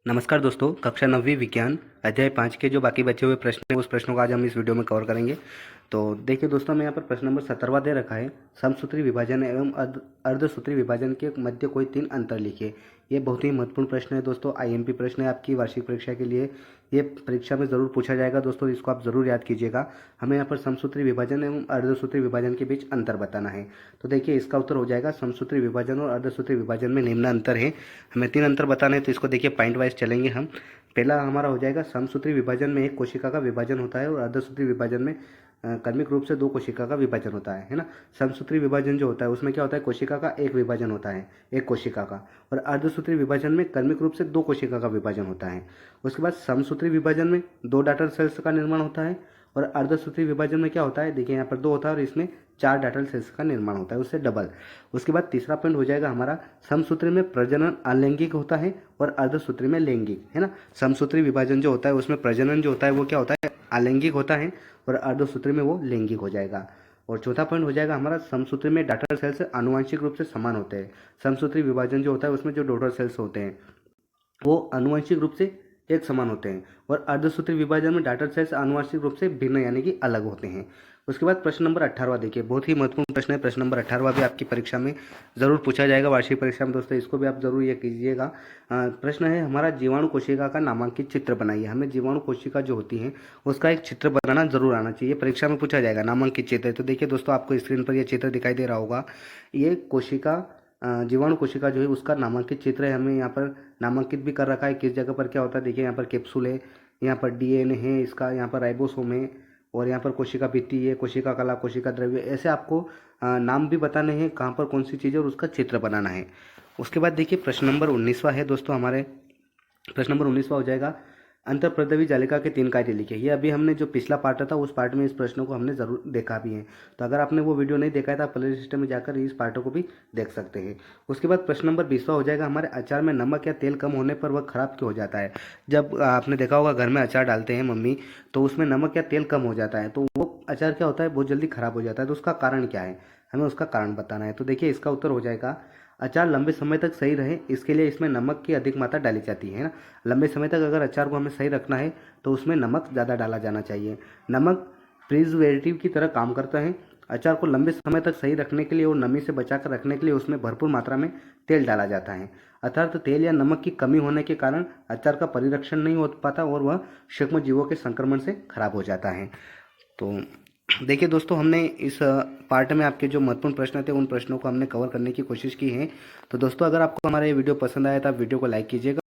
नमस्कार दोस्तों, कक्षा 9वीं विज्ञान अध्याय 5 के जो बाकी बचे हुए प्रश्न हैं उस प्रश्नों को आज हम इस वीडियो में कवर करेंगे। तो देखिए दोस्तों, हमें यहाँ पर प्रश्न नंबर 17वां दे रखा है। समसूत्री विभाजन एवं अर्धसूत्री विभाजन के मध्य कोई 3 अंतर लिखिए। ये बहुत ही महत्वपूर्ण प्रश्न है दोस्तों, आईएमपी प्रश्न है आपकी वार्षिक परीक्षा के लिए। ये परीक्षा में ज़रूर पूछा जाएगा दोस्तों, इसको आप ज़रूर याद कीजिएगा। हमें यहाँ पर समसूत्री विभाजन एवं अर्धसूत्री विभाजन के बीच अंतर बताना है। तो देखिए इसका उत्तर हो जाएगा समसूत्री विभाजन और अर्धसूत्री विभाजन में निम्न अंतर है। हमें 3 अंतर बताने हैं, तो इसको देखिए पॉइंट वाइज चलेंगे हम। पहला हमारा हो जाएगा, समसूत्री विभाजन में एक कोशिका का विभाजन होता है और अर्धसूत्री विभाजन में क्रमिक रूप से 2 कोशिका का विभाजन होता है ना। समसूत्री विभाजन जो होता है उसमें क्या होता है, कोशिका का एक विभाजन होता है, एक कोशिका का। और अर्धसूत्री विभाजन में क्रमिक रूप से 2 कोशिका का विभाजन होता है। उसके बाद समसूत्री विभाजन में 2 डॉटर सेल्स का निर्माण होता है और अर्धसूत्री विभाजन में क्या होता है, देखिए यहाँ पर 2 होता है और इसमें 4 डॉटर सेल्स का निर्माण होता है, उससे डबल। उसके बाद तीसरा पॉइंट हो जाएगा हमारा, समसूत्री में प्रजनन अलैंगिक होता है और अर्धसूत्री में लैंगिक, है ना। समसूत्री विभाजन जो होता है उसमें प्रजनन जो होता है वो क्या होता है, अलैंगिक होता है और अर्धसूत्री में वो लैंगिक हो जाएगा। और चौथा पॉइंट हो जाएगा हमारा, समसूत्री में डॉटर सेल्स आनुवंशिक रूप से समान होते हैं। समसूत्री विभाजन जो होता है उसमें जो डॉटर सेल्स होते हैं वो आनुवंशिक रूप से एक समान होते हैं और अर्धसूत्री विभाजन में डॉटर सेल्स आनुवंशिक रूप से भिन्न यानी कि अलग होते हैं। उसके बाद प्रश्न नंबर 18वां देखिए, बहुत ही महत्वपूर्ण प्रश्न है। प्रश्न नंबर 18वां भी आपकी परीक्षा में जरूर पूछा जाएगा, वार्षिक परीक्षा में दोस्तों, इसको भी आप जरूर ये कीजिएगा। प्रश्न है हमारा, जीवाणु कोशिका का नामांकित चित्र बनाइए। हमें जीवाणु कोशिका जो होती है उसका एक चित्र बनाना जरूर आना चाहिए, परीक्षा में पूछा जाएगा नामांकित चित्र। तो देखिए दोस्तों, आपको स्क्रीन पर यह चित्र दिखाई दे रहा होगा। ये कोशिका जीवाणु कोशिका जो है उसका नामांकित चित्र है। हमें यहाँ पर नामांकित भी कर रखा है किस जगह पर क्या होता है। देखिए यहाँ पर कैप्सूल है, यहाँ पर डीएनए है इसका, यहाँ पर राइबोसोम है और यहाँ पर कोशिका भित्ति है, कोशिका कला, कोशिका द्रव्य, ऐसे आपको नाम भी बताने हैं कहाँ पर कौन सी चीज़ है और उसका चित्र बनाना है। उसके बाद देखिए प्रश्न नंबर 19वां है दोस्तों हमारे। प्रश्न नंबर 19वां हो जाएगा, अंतःप्रद्रवी जालिका के 3 कार्य लिखे। ये अभी हमने जो पिछला पार्ट था उस पार्ट में इस प्रश्नों को हमने जरूर देखा भी है। तो अगर आपने वो वीडियो नहीं देखा है तो आप प्ले लिस्ट में जाकर इस पार्टों को भी देख सकते हैं। उसके बाद प्रश्न नंबर 20वां हो जाएगा, हमारे अचार में नमक या तेल कम होने पर वह खराब क्यों हो जाता है। जब आपने देखा होगा घर में अचार डालते हैं मम्मी, तो उसमें नमक या तेल कम हो जाता है तो वो अचार क्या होता है, बहुत जल्दी खराब हो जाता है। तो उसका कारण क्या है, हमें उसका कारण बताना है। तो देखिए इसका उत्तर हो जाएगा, अचार लंबे समय तक सही रहे इसके लिए इसमें नमक की अधिक मात्रा डाली जाती है ना। लंबे समय तक अगर अचार को हमें सही रखना है तो उसमें नमक ज़्यादा डाला जाना चाहिए। नमक प्रिजर्वेटिव की तरह काम करता है। अचार को लंबे समय तक सही रखने के लिए और नमी से बचाकर रखने के लिए उसमें भरपूर मात्रा में तेल डाला जाता है। अर्थात तेल या नमक की कमी होने के कारण अचार का परिरक्षण नहीं हो पाता और वह सूक्ष्म जीवों के संक्रमण से खराब हो जाता है। तो देखिए दोस्तों, हमने इस पार्ट में आपके जो महत्वपूर्ण प्रश्न थे उन प्रश्नों को हमने कवर करने की कोशिश की है। तो दोस्तों, अगर आपको हमारा ये वीडियो पसंद आया तो आप वीडियो को लाइक कीजिएगा।